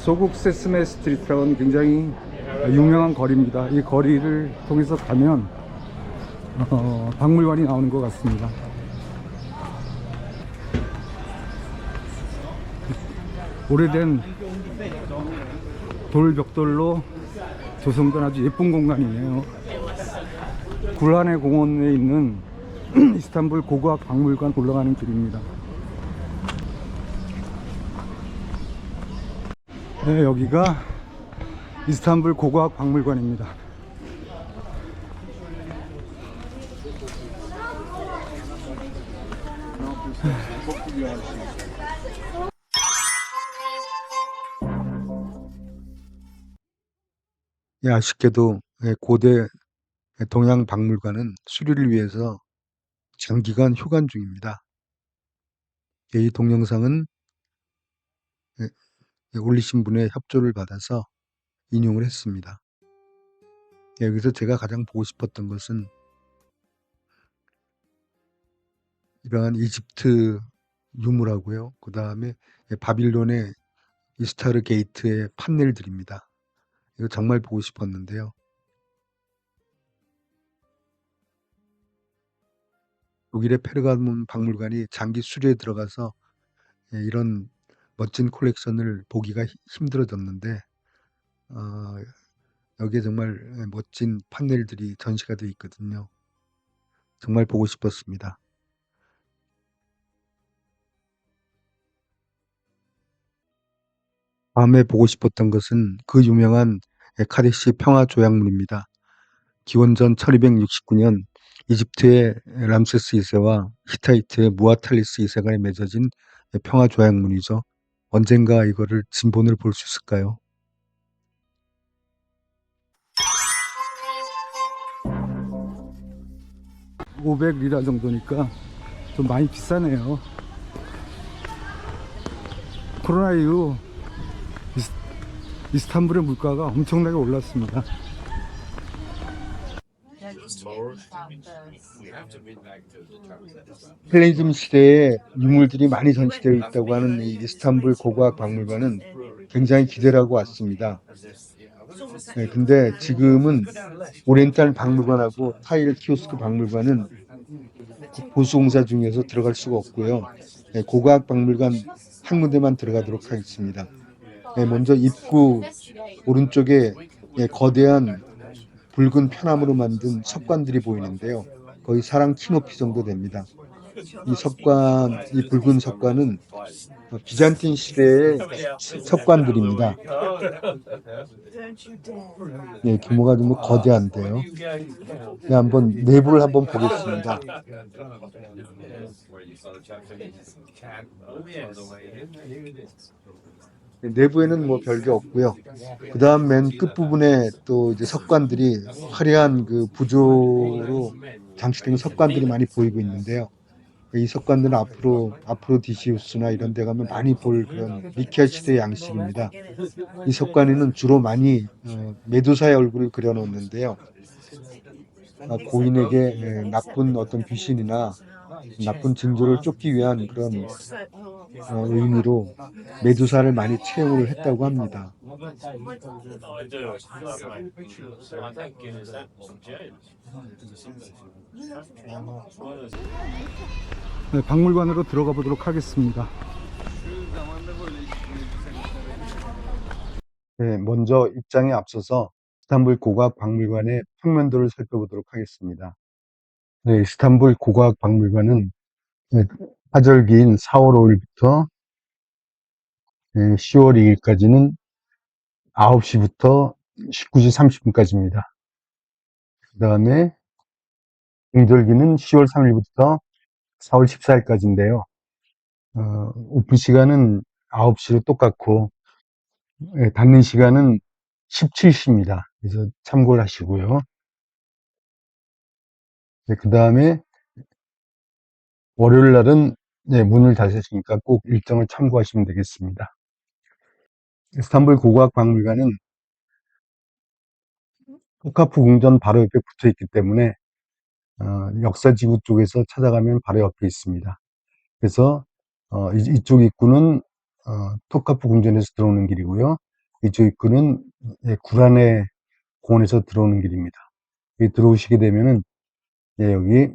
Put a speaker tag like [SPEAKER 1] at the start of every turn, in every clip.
[SPEAKER 1] 소국 세스메 스트리트라는 굉장히 유명한 거리입니다. 이 거리를 통해서 가면 박물관이 나오는 것 같습니다. 오래된 돌벽돌로 조성된 아주 예쁜 공간이네요. 굴란의 공원에 있는 이스탄불 고고학 박물관 올라가는 길입니다. 네, 여기가 이스탄불 고고학 박물관입니다. 예, 아쉽게도 고대 동양 박물관은 수리를 위해서 장기간 휴관 중입니다. 이 동영상은 올리신 분의 협조를 받아서 인용을 했습니다. 여기서 제가 가장 보고 싶었던 것은 이러한 이집트 유물하고요. 그 다음에 바빌론의 이스타르 게이트의 판넬들입니다. 이거 정말 보고 싶었는데요. 독일의 페르가몬 박물관이 장기 수리에 들어가서 이런 멋진 콜렉션을 보기가 힘들어졌는데 여기에 정말 멋진 판넬들이 전시가 되어 있거든요. 정말 보고 싶었습니다. 다음에 보고 싶었던 것은 그 유명한 카데시 평화조약문입니다. 기원전 1269년 이집트의 람세스 2세와 히타이트의 무아탈리스 2세 간에 맺어진 평화조약문이죠. 언젠가 이거를 진본을 볼 수 있을까요? $500리라 정도니까 좀 많이 비싸네요. 코로나 이후 이스탄불의 물가가 엄청나게 올랐습니다. 헬레니즘 시대에 유물들이 많이 전시되어 있다고 하는 이 이스탄불 고고학 박물관은 굉장히 기대를 하고 왔습니다. 근데 지금은 오리엔탈 박물관하고 타일 키오스크 박물관은 보수공사 중에서 들어갈 수가 없고요. 고고학 박물관 한 군데만 들어가도록 하겠습니다. 먼저 입구 오른쪽에 거대한 붉은 편암으로 만든 석관들이 보이는데요. 거의 사람 키 높이 정도 됩니다. 이 붉은 석관은 비잔틴 시대의 석관들입니다. 규모가 좀 거대한데요. 한번 내부를 한번 보겠습니다. 내부에는 뭐 별게 없고요. 그 다음 맨 끝부분에 또 이제 석관들이 화려한 그 부조로 장치된 석관들이 많이 보이고 있는데요. 이 석관들은 아프로디시우스나 이런 데 가면 많이 볼 그런 미케아 시대의 양식입니다. 이 석관에는 주로 많이 메두사의 얼굴을 그려놓는데요. 고인에게 나쁜 어떤 귀신이나 나쁜 징조를 쫓기 위한 그런 의미로 메두사를 많이 채용을 했다고 합니다. 네, 박물관으로 들어가 보도록 하겠습니다. 네, 먼저 입장에 앞서서 이스탄불 고고학 박물관의 평면도를 살펴보도록 하겠습니다. 네, 이스탄불 고고학 박물관은 하절기인 4월 5일부터 10월 2일까지는 9시부터 19시 30분까지입니다. 그 다음에 명절기는 10월 3일부터 4월 14일까지인데요. 오픈 시간은 9시로 똑같고 닫는 시간은 17시입니다. 그래서 참고를 하시고요. 그 다음에 월요일 날은 문을 닫으시니까 꼭 일정을 참고하시면 되겠습니다. 이스탄불 고고학 박물관은 토카프 궁전 바로 옆에 붙어 있기 때문에 역사지구 쪽에서 찾아가면 바로 옆에 있습니다. 그래서 이쪽 입구는 토카프 궁전에서 들어오는 길이고요.
[SPEAKER 2] 이쪽 입구는 구란의 공원에서 들어오는 길입니다. 여기 들어오시게 되면은 여기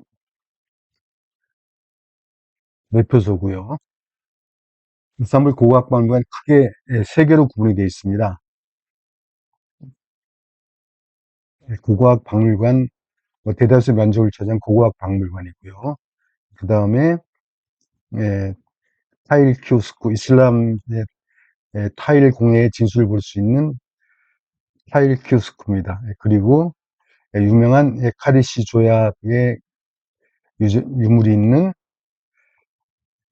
[SPEAKER 2] 매표소고요. 이스탄불 고고학박물관 크게 세 개로 구분이 되어 있습니다. 고고학박물관, 대다수 면적을 차지한 고고학박물관이고요. 그 다음에 타일 키오스크, 이슬람 타일 공예의 진수를 볼 수 있는 타일 키오스크입니다. 그리고 유명한 카리시 조약의 유물이 있는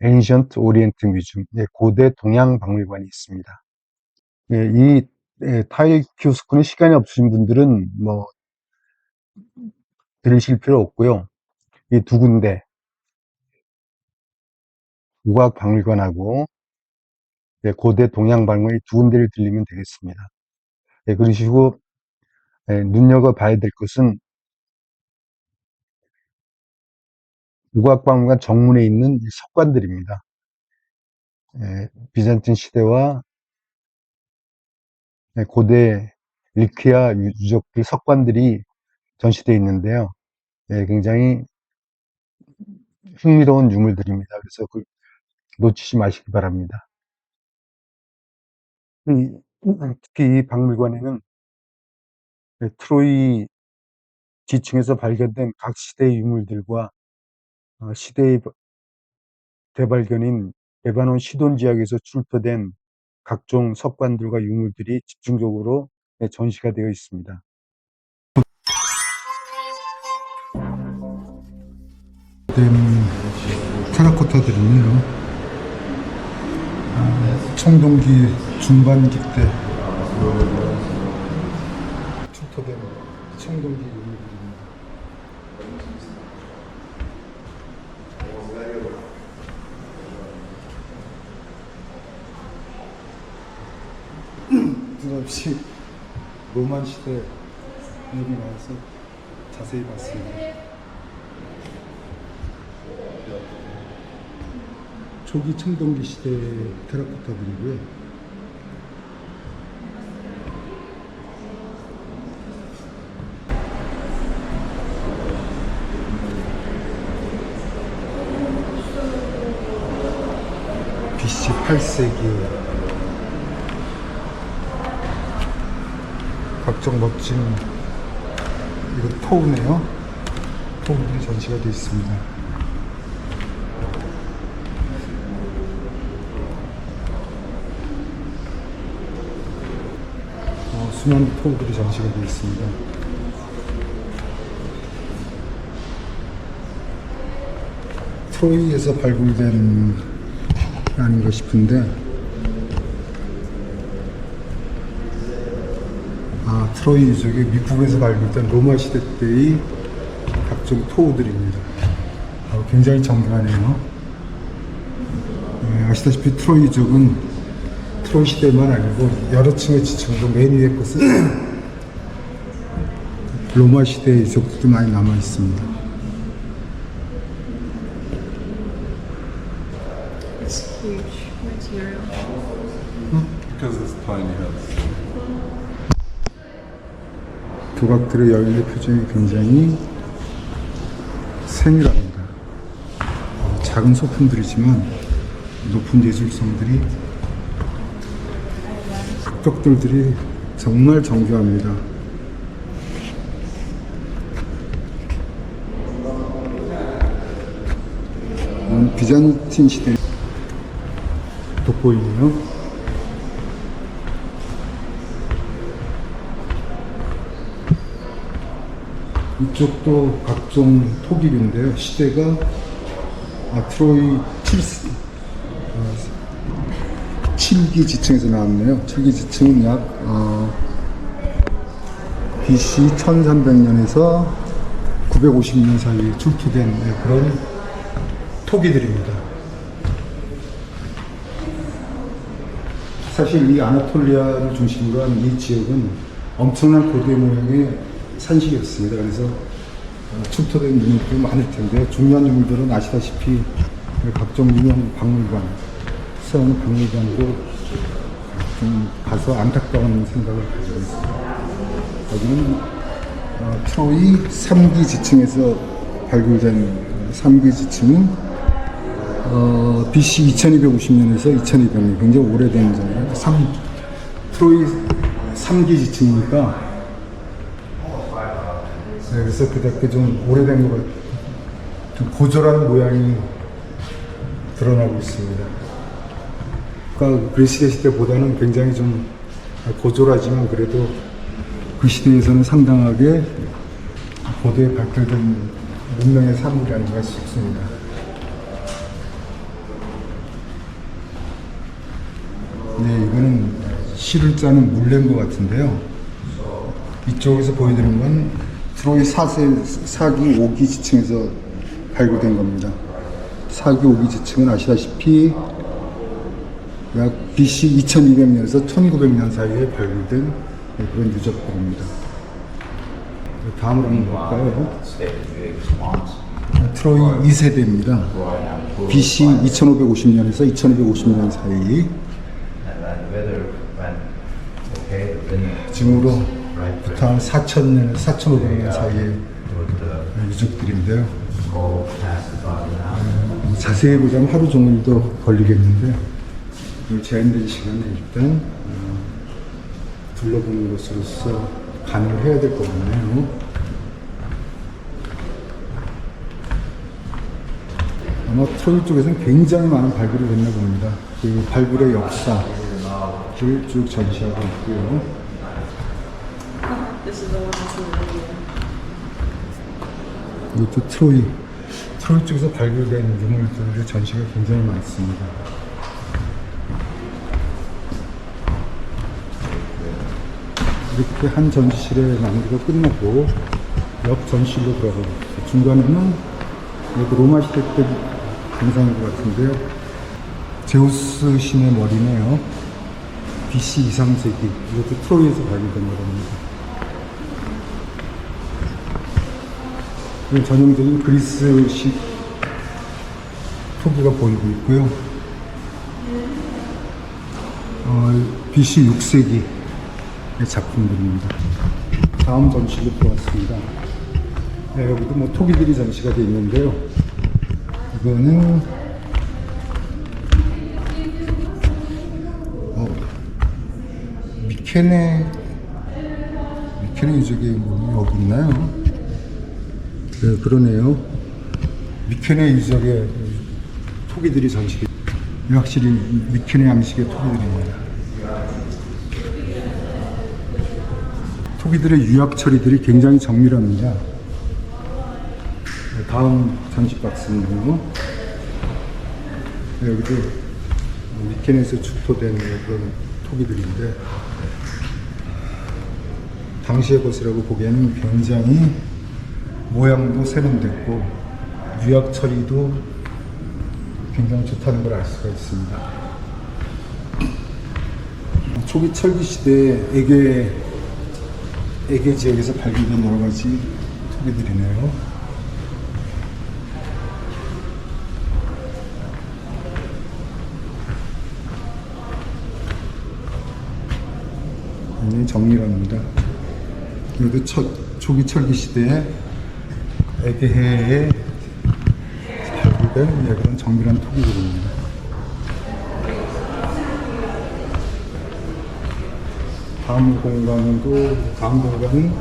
[SPEAKER 2] Ancient Orient Museum, 고대 동양 박물관이 있습니다. 이 타일 키오스크는 시간이 없으신 분들은 뭐 들으실 필요 없고요. 이 두 군데, 국악박물관하고 고대 동양박물관 이 두 군데를 들리면 되겠습니다. 그러시고 눈여겨봐야 될 것은 국악박물관 정문에 있는 이 석관들입니다. 비잔틴 시대와 고대 리퀴아 유적들 석관들이 전시되어 있는데요. 굉장히 흥미로운 유물들입니다. 그래서 놓치지 마시기 바랍니다. 특히 이 박물관에는 트로이 지층에서 발견된 각 시대의 유물들과 시대의 대발견인 레바논 시돈 지역에서 출토된 각종 석관들과 유물들이 집중적으로 전시가 되어 있습니다.
[SPEAKER 3] 테라코타들이네요. 청동기 중반기 때 출토된 청동기 유물들입니다. 드럽시 로만 시대 여기 나와서 자세히 봤습니다. 초기 청동기 시대 테라코타들이고요. BC 8세기 각종 멋진 이거 토우네요. 토우들이 전시가 되어 있습니다. 수많은 토우들이 전시가 되어 있습니다. 트로이에서 발굴된 아닌가 싶은데, 트로이 유적이 미국에서 발굴된 로마 시대 때의 각종 토우들입니다. 굉장히 정교하네요. 아시다시피 트로이 유적은 트로이 시대만 아니고 여러 층의 지층으로 맨 위에 것은 로마 시대의 유적들도 많이 남아 있습니다.
[SPEAKER 4] It's huge material.
[SPEAKER 5] Because it's tiny heads.
[SPEAKER 3] 조각들의 열매 표정이 굉장히 세밀합니다. 작은 소품들이지만 높은 예술성들이, 벽돌들이 정말 정교합니다. 비잔틴 시대 돋보이네요. 이쪽도 각종 토기류인데요. 시대가 트로이 7기 지층에서 나왔네요. 7기 지층은 약 BC 1300년에서 950년 사이에 출토된 그런 토기들입니다. 사실 이 아나톨리아를 중심으로 한 이 지역은 엄청난 고대 모양의 산식이었습니다. 그래서 출토된 유물도 많을 텐데, 중요한 유물들은 아시다시피 각종 유명 박물관, 수많은 박물관도 좀 가서 안타까운 생각을 가지고 있어요. 여기는 트로이 3기 지층에서 발굴된 3기 지층은 BC 2250년에서 2200년, 굉장히 오래된 전이에요. 트로이 3기 지층이니까, 네, 그래서 그닥게 좀 오래된 것 같아요. 좀 고졸한 모양이 드러나고 있습니다. 그러니까 그리스의 시대보다는 굉장히 좀 고졸하지만 그래도 그 시대에서는 상당하게 고도에 발달된 문명의 산물이 아닌가 싶습니다. 네, 이거는 실을 짜는 물레인 것 같은데요. 이쪽에서 보여드린 건 트로이 4기 5기 지층에서 발굴된 겁니다. 4기 5기 지층은 아시다시피 약 BC 2200년에서 1900년 사이에 발굴된 그런 유적들입니다. 다음으로 한번 볼까요? 트로이 2세대입니다. BC 2550년에서 2250년 사이. 지금으로부터 한 4000년, 4500년 사이의 유적들인데요. 자세히 보자면 하루 종일도 걸리겠는데, 제한된 시간에 일단 둘러보는 것으로서 간을 해야 될 것 같네요. 아마 트로이 쪽에서는 굉장히 많은 발굴이 됐나 봅니다. 그 발굴의 역사를 쭉 전시하고 있고요.
[SPEAKER 4] This is the one that's in the video.
[SPEAKER 3] 이것도 트로이 쪽에서 발굴된 유물들의 전시가 굉장히 많습니다. 이렇게 한 전시실의 마무리가 끝나고 옆 전시실로 들어가고 중간에는 로마 시대 때 동상인 것 같은데요. 제우스 신의 머리네요. BC 2, 3세기. 이것도 트로이에서 발굴된 거랍니다. 이건 전형적인 그리스식 토기가 보이고 있고요. BC 6세기의 작품들입니다. 다음 전시로 들어왔습니다. 네, 여기도 뭐 토기들이 전시가 되어 있는데요. 이거는 미케네 유적이 뭐 여기 있나요? 네, 그러네요. 미케네 유적의 토기들이 전시돼. 확실히 미케네 양식의 토기들입니다. 토기들의 유약 처리들이 굉장히 정밀합니다. 다음 전시 박스는요. 네, 여기도 미케네에서 축토된 그런 토기들인데, 당시의 것이라고 보기에는 굉장히 모양도 세련됐고 유약 처리도 굉장히 좋다는 걸 알 수가 있습니다. 초기 철기 시대의 에게 지역에서 발견된 여러 가지 토기들이네요. 굉장히 정밀합니다. 그래도 초기 철기 시대에 에게해에 발굴된 그런 정밀한 토기들입니다. 다음 공간은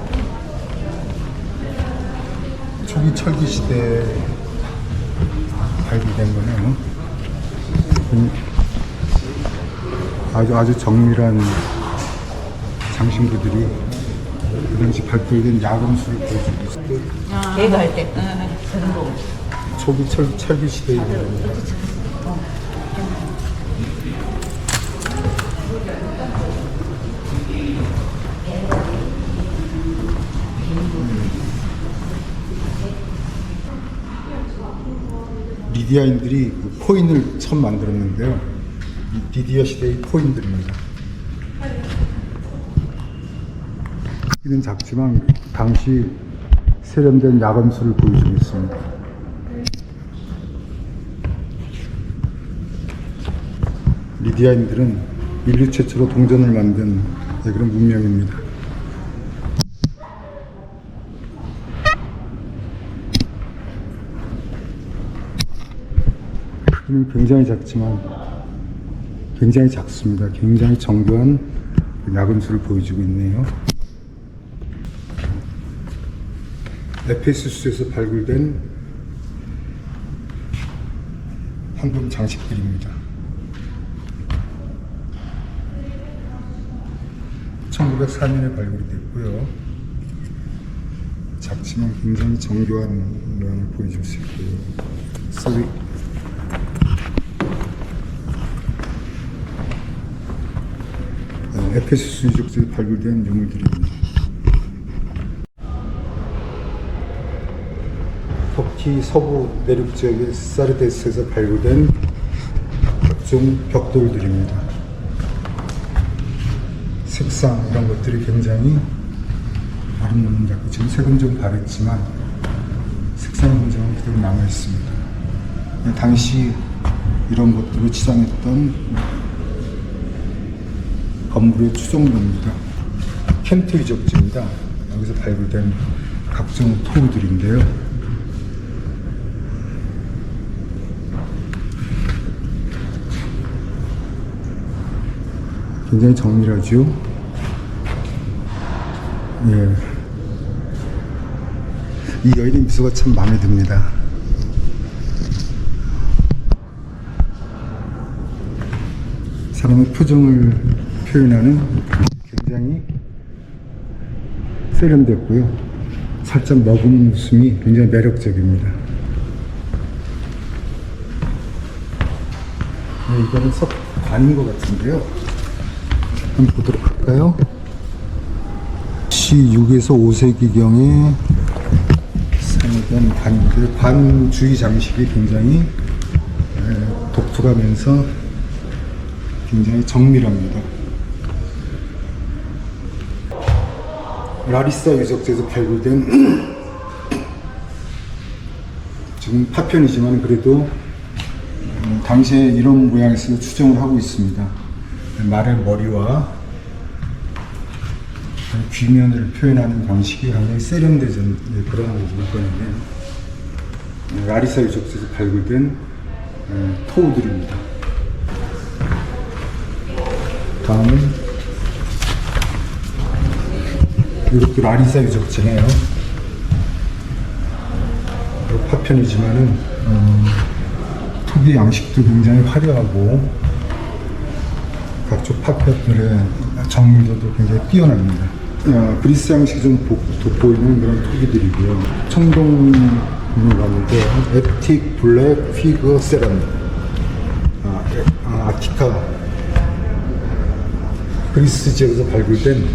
[SPEAKER 3] 초기 철기 시대에 발굴된 거네요. 아주 정밀한 장신구들이 그 당시 발굴된 야금술을 보여주고 있고,
[SPEAKER 6] 걔가 할 때, 그런 거.
[SPEAKER 3] 초기 철기 시대에 있는 겁니다. 리디아인들이 그 코인을 처음 만들었는데요. 이 리디아 시대의 코인들입니다. 크기는 작지만 당시 세련된 야금술을 보여주고 있습니다. 리디아인들은 인류 최초로 동전을 만든 그런 문명입니다. 크기는 굉장히 작지만 굉장히 작습니다. 굉장히 정교한 야금수를 보여주고 있네요. 에페소스에서 발굴된 황금 장식들입니다. 1904년에 발굴이 됐고요. 작지만 굉장히 정교한 모양을 보여줄 수 있고요. 소위 에페소스 유적지에서 발굴된 유물들입니다. 터키 서부 내륙 지역의 사르데스에서 발굴된 각종 벽돌들입니다. 색상 이런 것들이 굉장히 아름답습니다. 지금 색은 좀 바랬지만 색상의 문제는 그대로 남아 있습니다. 당시 이런 것들을 치장했던 건물의 추종로입니다. 켄트 유적지입니다. 여기서 발굴된 각종 토구들인데요. 굉장히 정밀하죠. 예. 이 여인의 미소가 참 마음에 듭니다. 사람의 표정을 표현하는 굉장히 세련됐고요. 살짝 머금은 웃음이 굉장히 매력적입니다. 네, 이거는 석관인 것 같은데요. 한번 보도록 할까요? 6에서 5세기경에 사용된 관인데 관 주위 장식이 굉장히 독특하면서 굉장히 정밀합니다. 라리사 유적지에서 발굴된 지금 파편이지만 그래도 당시에 이런 모양에서 추정을 하고 있습니다. 말의 머리와 귀면을 표현하는 방식이 굉장히 세련된 그런 물건인데 라리사 유적지에서 발굴된 토우들입니다. 다음은 이것도 라리사 유적지네요. 파편이지만은 토기 양식도 굉장히 화려하고 각종 파편들의 정밀도도 굉장히 뛰어납니다. 그리스 양식이 좀 돋보이는 그런 토기들이고요. 청동을 가는데 에틱 블랙 피그 세럼 아티카 그리스 지역에서 발굴된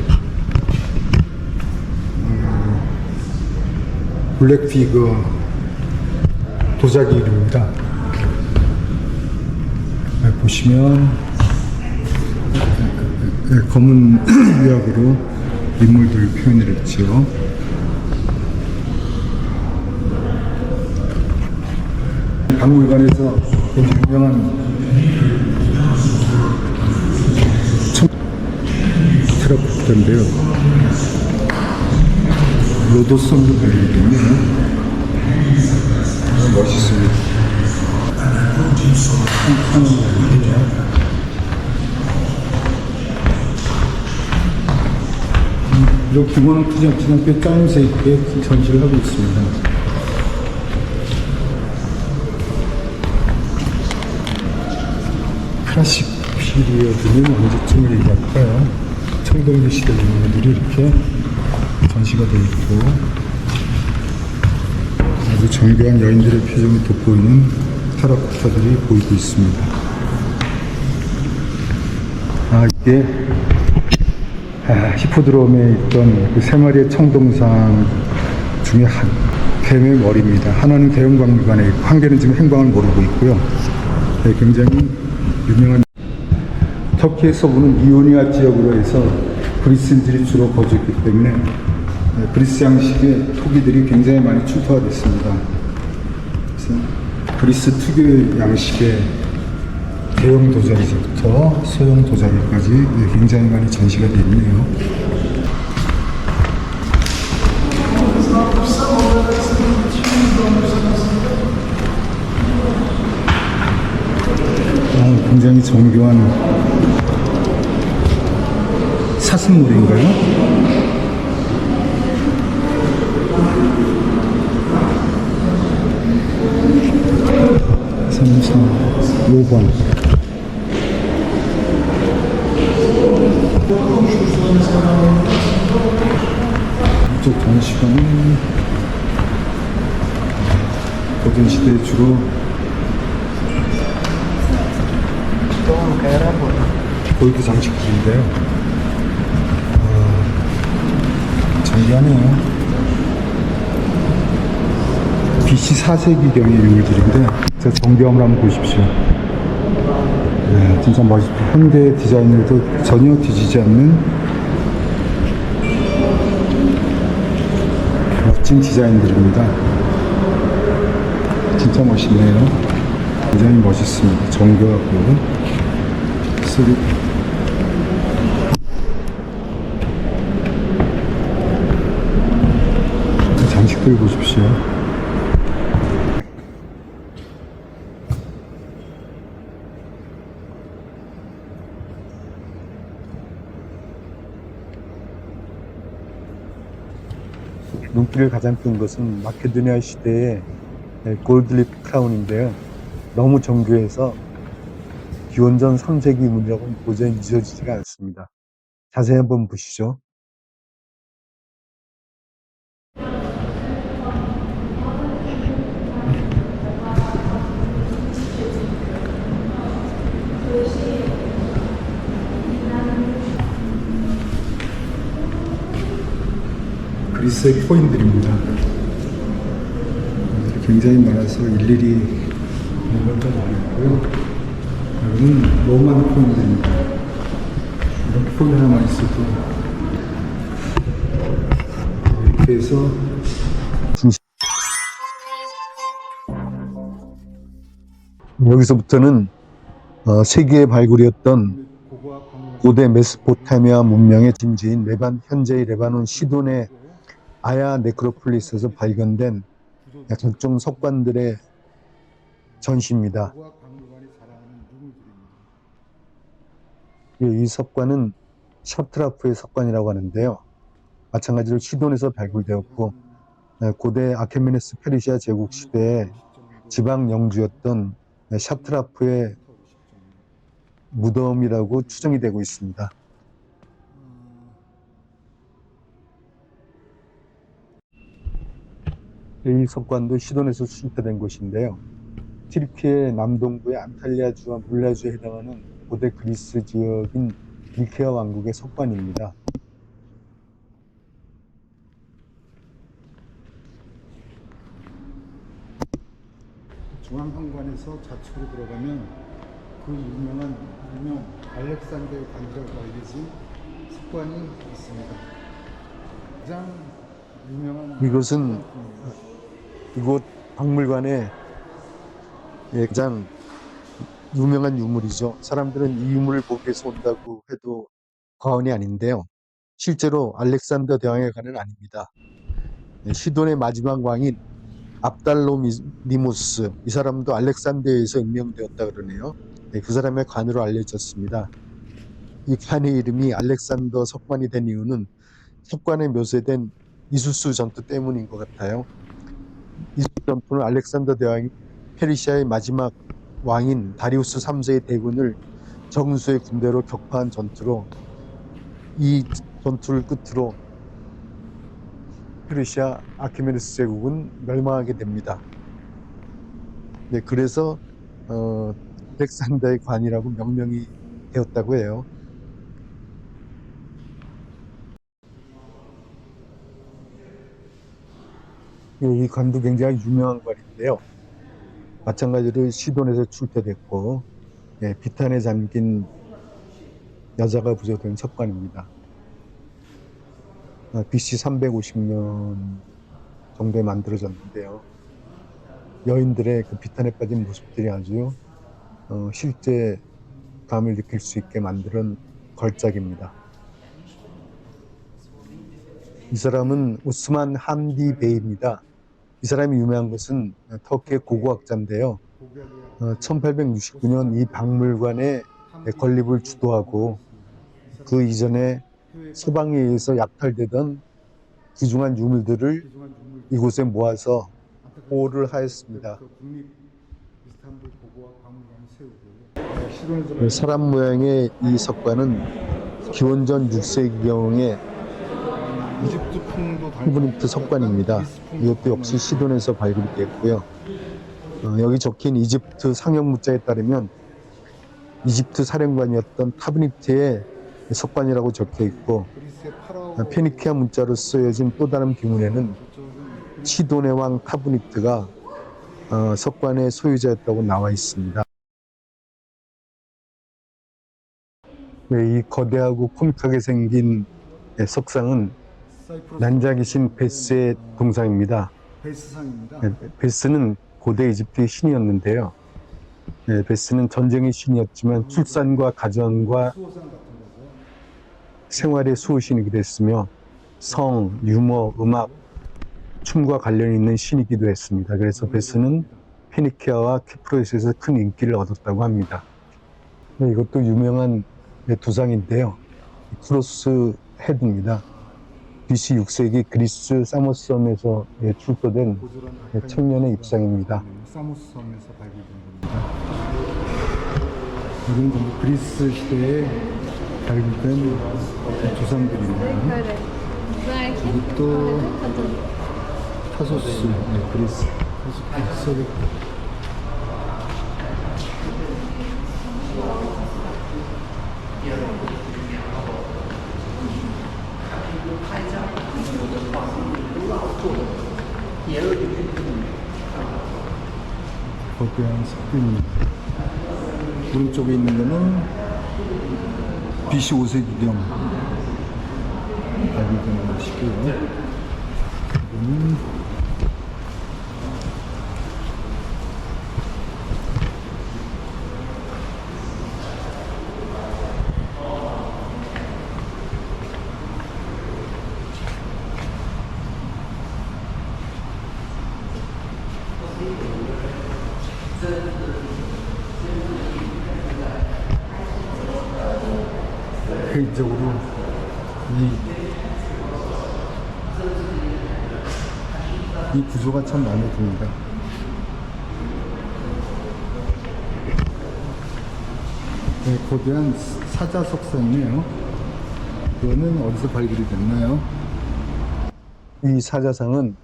[SPEAKER 3] 블랙 피그 도자기입니다. 보시면 검은 유약으로 인물들을 표현을 했죠. 박물관에서 굉장히 유명한 트럭인데요. 로도성도 발견됐네요. 멋있습니다. 이런 규모는 크지 않지만 꽤 짜임새 있게 전시를 하고 있습니다. 클래식 피리어드는 언제쯤 얘기할까요? 청동기 시대 유물들이 이렇게 전시가 되어 있고 아주 정교한 여인들의 표정이 돋보이는 테라코타들이 보이고 있습니다. 이게 히포드롬에 있던 그 세 마리의 청동상 중에 한 뱀의 머리입니다. 하나는 대형박물관에 있고 한 개는 지금 행방을 모르고 있고요. 굉장히 유명한 터키의 서부는 이오니아 지역으로 해서 그리스인들이 주로 거주했기 때문에 그리스 양식의 토기들이 굉장히 많이 출토가 됐습니다. 그래서 그리스 특유의 양식의 대형 도자기부터 소형 도자기까지 굉장히 많이 전시가 되어 있네요. 굉장히 정교한 사슴물인가요? 삼성 5번. 이쪽 전시관은 고전 시대에 주로 골드 장식품인데요. 정리하네요. BC 4세기경의 유물들인데 저 정교함을 한번 보십시오. 네, 진짜 멋있고 현대 디자인으로도 전혀 뒤지지 않는 멋진 디자인들입니다. 진짜 멋있네요. 굉장히 멋있습니다. 정교하고 장식들 보십시오. 눈길을 가장 끈 것은 마케도니아 시대의 골드립 크라운인데요. 너무 정교해서 기원전 3세기 문이라고는 도저히 잊어지지가 않습니다. 자세히 한번 보시죠. 그리스의 코인들입니다. 굉장히 많아서 일일이 보는 것도 어렵고요. 여기는 로만 코인들입니다. 이런 코인 하나만 있어도 이렇게 해서
[SPEAKER 2] 여기서부터는 세계의 발굴이었던 고대 메소포타미아 문명의 진지인 현재의 레바논 시돈의 아야 네크로폴리스에서 발견된 각종 석관들의 전시입니다. 이 석관은 샤트라프의 석관이라고 하는데요. 마찬가지로 시돈에서 발굴되었고 고대 아케메네스 페르시아 제국 시대의 지방 영주였던 샤트라프의 무덤이라고 추정이 되고 있습니다. 이 석관도 시돈에서 수입된 곳인데요. 튀르키예 남동부의 안탈리아주와 물라주에 해당하는 고대 그리스 지역인 리케아 왕국의 석관입니다.
[SPEAKER 3] 중앙현관에서 좌측으로 들어가면 그 유명 알렉산더의 관이라고 알려진 석관이 있습니다. 가장 유명한
[SPEAKER 2] 이곳은 이곳 박물관의 가장 유명한 유물이죠. 사람들은 이 유물을 보기 위해서 온다고 해도 과언이 아닌데요. 실제로 알렉산더 대왕의 관은 아닙니다. 시돈의 마지막 왕인 압달로니무스, 이 사람도 알렉산더에서 임명되었다 그러네요. 그 사람의 관으로 알려졌습니다. 이 관의 이름이 알렉산더 석관이 된 이유는 석관에 묘사된 이수스 전투 때문인 것 같아요. 이수스 전투는 알렉산더 대왕이 페르시아의 마지막 왕인 다리우스 3세의 대군을 정수의 군대로 격파한 전투로, 이 전투를 끝으로 페르시아 아케메네스 제국은 멸망하게 됩니다. 네, 그래서 알렉산더의 관이라고 명명이 되었다고 해요. 이 관도 굉장히 유명한 관인데요. 마찬가지로 시돈에서 출토됐고 비탄에 잠긴 여자가 부조된 석관입니다. BC 350년 정도에 만들어졌는데요. 여인들의 그 비탄에 빠진 모습들이 아주 실제 따뜻함을 느낄 수 있게 만드는 걸작입니다. 이 사람은 우스만 함디 베이입니다. 이 사람이 유명한 것은 터키의 고고학자인데요. 1869년 이 박물관의 건립을 주도하고 그 이전에 서방에 의해서 약탈되던 귀중한 유물들을 이곳에 모아서 보호를 하였습니다. 사람 모양의 이 석관은 기원전 6세기경의 타브니트 석관입니다. 이것도 역시 시돈에서 발굴됐고요. 여기 적힌 이집트 상형 문자에 따르면 이집트 사령관이었던 타브니트의 석관이라고 적혀 있고, 페니키아 문자로 쓰여진 또 다른 비문에는 시돈의 왕 타브니트가 석관의 소유자였다고 나와 있습니다. 이 거대하고 코믹하게 생긴 석상은 난자기신 베스의 동상입니다.
[SPEAKER 3] 베스상입니다.
[SPEAKER 2] 베스는 고대 이집트의 신이었는데요. 베스는 전쟁의 신이었지만 출산과 가정과 생활의 수호신이기도 했으며 성, 유머, 음악, 춤과 관련이 있는 신이기도 했습니다. 그래서 베스는 페니키아와 키프로스에서 큰 인기를 얻었다고 합니다. 이것도 유명한 두상인데요. 크로스 헤드입니다. BC 6세기 그리스 사모스섬에서 출토된 청년의 입상입니다.
[SPEAKER 3] 사모스섬에서 발견된 겁니다. 이건 전부 그리스 시대에 발견된 조상들입니다. 이것도 타소스, 그리스 타소스. 거대한 석빈입니다. 오른쪽에 있는 거는 BC 5세기경 발견된 것이고요. 이거는 개인적으로 이 구조가 참 마음에 듭니다. 거대한 사자석상이네요. 이거는 어디서 발굴이 됐나요?
[SPEAKER 2] 이 사자상은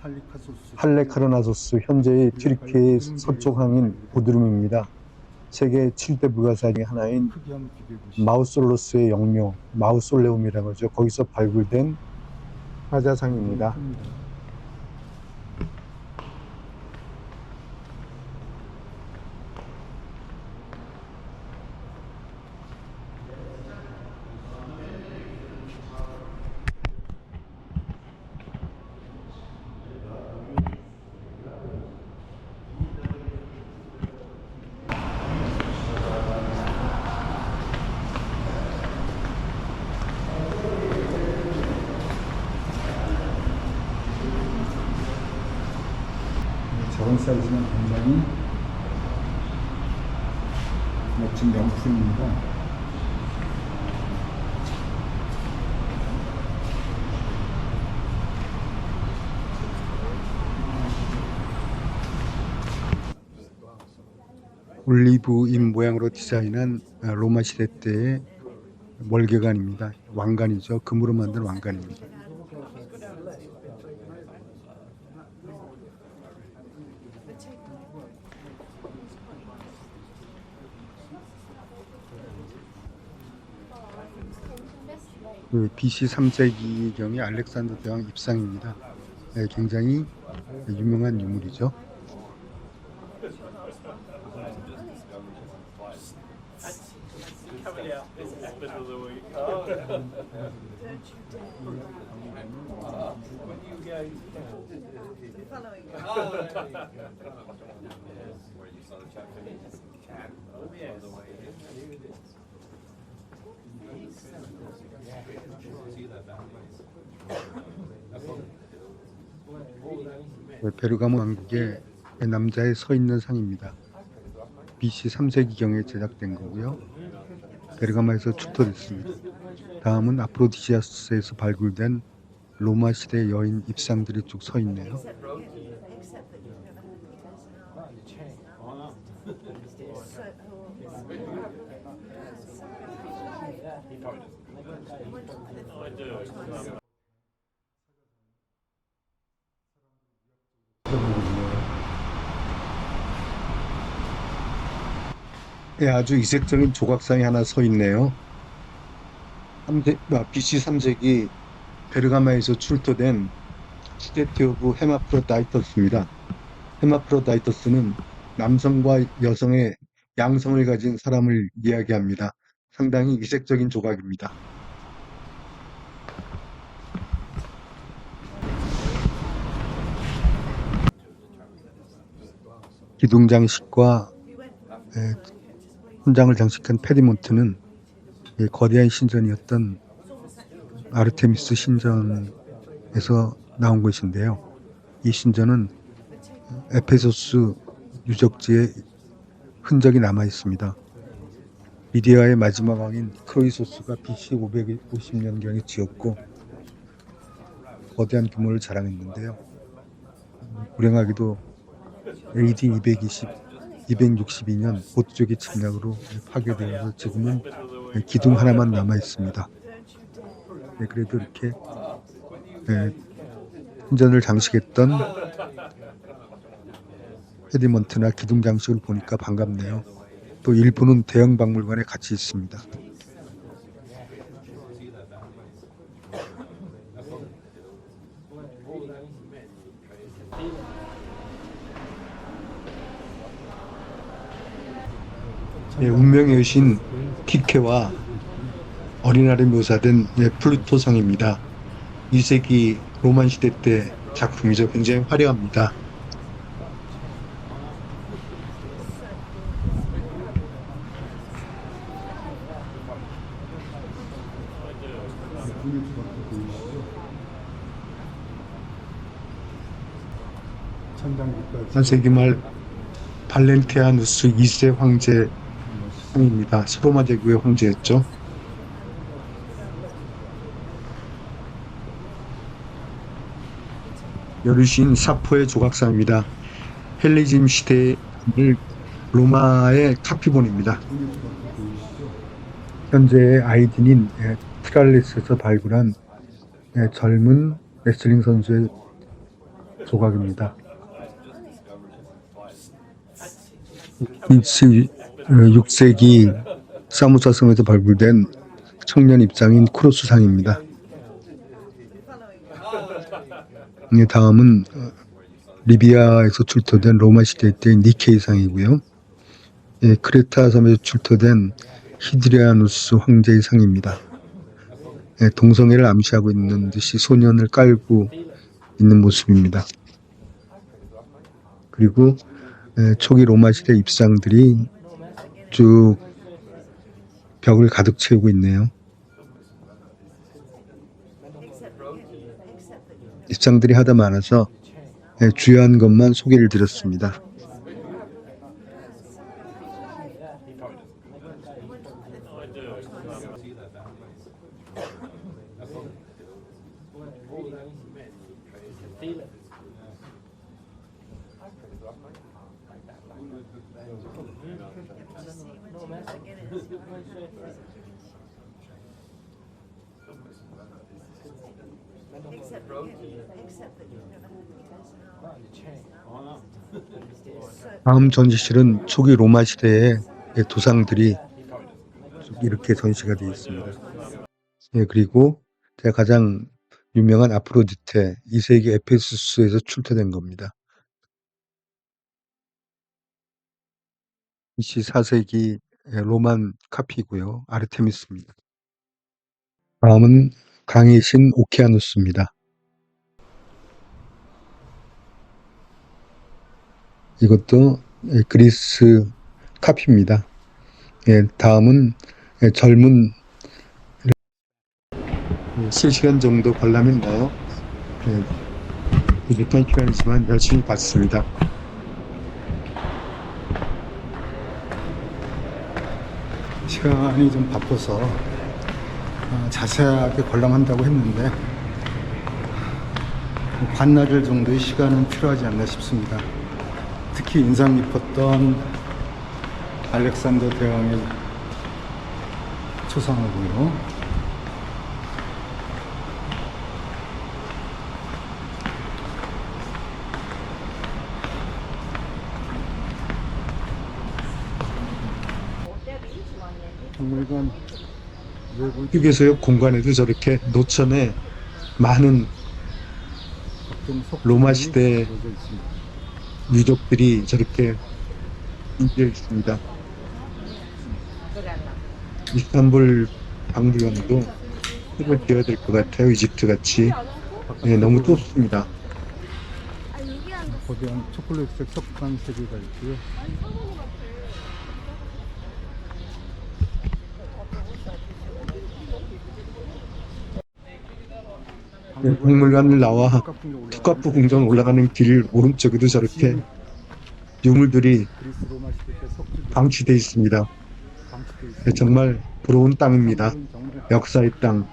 [SPEAKER 2] 할레카르나소스, 현재의 튀르키예의 서쪽 항인 보드룸입니다. 세계 7대 불가사 중의 하나인
[SPEAKER 3] 크기 한번 비교해 보시죠.
[SPEAKER 2] 마우솔로스의 영묘, 마우솔레움이라고 하죠. 거기서 발굴된 사자상입니다.
[SPEAKER 3] 저런 사이즈는 굉장히 멋진 명품입니다.
[SPEAKER 1] 올리브 잎 모양으로 디자인한 로마 시대 때의 월계관입니다. 왕관이죠. 금으로 만든 왕관입니다. BC 3세기경의 알렉산더 대왕 입상입니다. 굉장히 유명한 유물이죠. 베르가모 왕국의 남자의 서 있는 상입니다. BC 3세기경에 제작된 거고요. 베르가모에서 출토됐습니다. 다음은 아프로디시아스에서 발굴된 로마 시대 여인 입상들이 쭉 서 있네요. 예, 아주 이색적인 조각상이 하나 서 있네요. BC 3세기 베르가마에서 출토된 스테티 오브 헤마프로다이터스입니다. 헤마프로다이터스는 남성과 여성의 양성을 가진 사람을 이야기합니다. 상당히 이색적인 조각입니다. 기둥 장식과 훈장을 장식한 페디몬트는 거대한 신전이었던 아르테미스 신전에서 나온 것인데요. 이 신전은 에페소스 유적지에 흔적이 남아 있습니다. 미디아의 마지막 왕인 크로이소스가 BC 550년경에 지었고 거대한 규모를 자랑했는데요. 불행하게도 AD 262년 보트족의 침략으로 파괴되어서 지금은 기둥 하나만 남아 있습니다. 그래도 이렇게 신전을 장식했던 페디먼트나 기둥 장식을 보니까 반갑네요. 또 일부는 대형 박물관에 같이 있습니다. 운명의 여신 키케와 어린아이를 묘사된 플루토성입니다. 2세기 로만 시대 때 작품이죠. 굉장히 화려합니다. 한 세기 말 발렌티아누스 2세 황제 상입니다. 소로마 제국의 황제였죠. 여르신 사포의 조각상입니다. 헬레니즘 시대의 로마의 카피본입니다. 현재의 아이딘인 트랄레스에서 발굴한 젊은 레슬링 선수의 조각입니다. 6세기 사무사성에서 발굴된 청년 입장인 크로스상입니다. 다음은 리비아에서 출토된 로마 시대 때의 니케이상이고요. 크레타 섬에서 출토된 히드리아누스 황제의 상입니다. 동성애를 암시하고 있는 듯이 소년을 깔고 있는 모습입니다. 그리고 초기 로마 시대 입상들이 쭉 벽을 가득 채우고 있네요. 입상들이 하다 많아서 주요한 것만 소개를 드렸습니다. 다음 전시실은 초기 로마 시대의 도상들이 이렇게 전시가 되어 있습니다. 그리고 제가 가장 유명한 아프로디테 2세기 에페소스에서 출토된 겁니다. BC 4세기 로만 카피고요. 아르테미스입니다. 다음은 강의 신 오케아누스입니다. 이것도 그리스 카피입니다. 다음은 젊은 3시간 정도 관람했나요? 네, 부족한 시간이지만 열심히 봤습니다.
[SPEAKER 3] 시간이 좀 바빠서 자세하게 관람한다고 했는데 반나절 정도의 시간은 필요하지 않나 싶습니다. 특히 인상 깊었던 알렉산더 대왕의 초상화고요. 박물관 외부
[SPEAKER 1] 휴게소역 공간에도 저렇게 노천에 많은 로마 시대
[SPEAKER 3] 놓여져 있습니다.
[SPEAKER 1] 유적들이 저렇게 인되어 있습니다. 이스탄불 박물관도 새로 되어야 될 것 같아요. 이집트 같이. 네, 너무 좁습니다.
[SPEAKER 3] 거대한 초콜릿색 석관 세 개가 있고요.
[SPEAKER 1] 네, 박물관을 나와 투카프 궁전 올라가는 길 오른쪽에도 저렇게 유물들이
[SPEAKER 3] 그리스 로마 시대 때 석주들이
[SPEAKER 1] 방치되어 있습니다.
[SPEAKER 3] 방치되어 있습니다.
[SPEAKER 1] 네, 정말 부러운 땅입니다.
[SPEAKER 3] 정말
[SPEAKER 1] 역사의 땅.